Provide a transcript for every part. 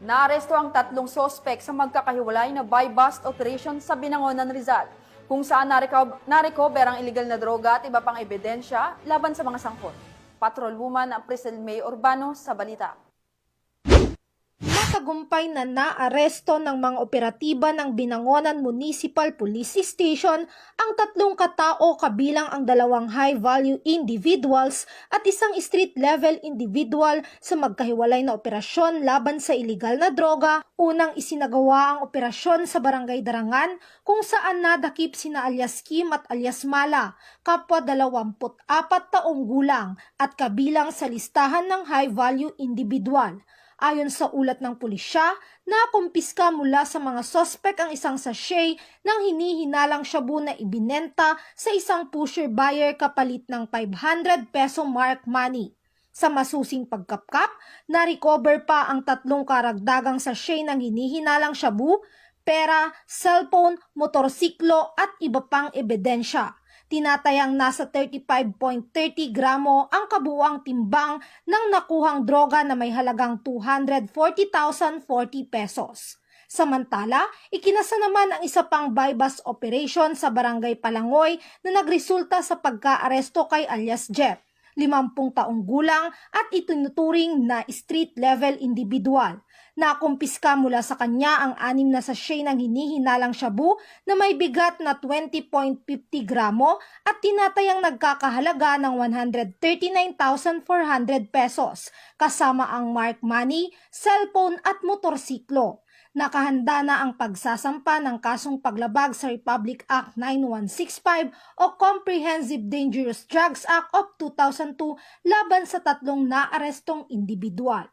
Naaresto ang 3 sospek sa magkakahiwalay na buy-bust operation sa Binangonan, Rizal, kung saan narecover ang illegal na droga at iba pang ebidensya laban sa mga sangkot. Patrolwoman ang Priscil May Urbano sa balita. Matagumpay na naaresto ng mga operatiba ng Binangonan Municipal Police Station ang 3 katao kabilang ang 2 high-value individuals at isang street-level individual sa magkahiwalay na operasyon laban sa iligal na droga. Unang isinagawa ang operasyon sa Barangay Darangan kung saan nadakip sina alias Kim at alias Mala, kapwa 24 taong gulang at kabilang sa listahan ng high-value individual. Ayon sa ulat ng pulisya, nakumpiska mula sa mga sospek ang isang sachet ng hinihinalang shabu na ibinenta sa isang pusher buyer kapalit ng 500 peso mark money. Sa masusing pagkapkap, na-recover pa ang 3 karagdagang sachet ng hinihinalang shabu, pera, cellphone, motorsiklo at iba pang ebidensya. Tinatayang nasa 35.30 gramo ang kabuuang timbang ng nakuhang droga na may halagang 240,040 pesos. Samantala, ikinasa naman ang isa pang buy-bust operation sa Barangay Palangoy na nagresulta sa pagka-aresto kay alias Jeff, 50 taong gulang at itinuturing na street-level individual. Nakumpiska mula sa kanya ang 6 na sachet ng hinihinalang shabu na may bigat na 20.50 gramo at tinatayang nagkakahalaga ng 139,400 pesos, kasama ang mark money, cellphone at motorsiklo. Nakahanda na ang pagsasampa ng kasong paglabag sa Republic Act 9165 o Comprehensive Dangerous Drugs Act of 2002 laban sa 3 naarestong individual.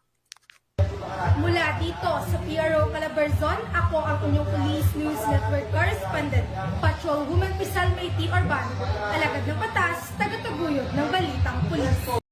Mula dito sa PRO Calabarzon, ako ang inyong Police News Network Correspondent, Patrolwoman Priscil May Urbano, alagad ng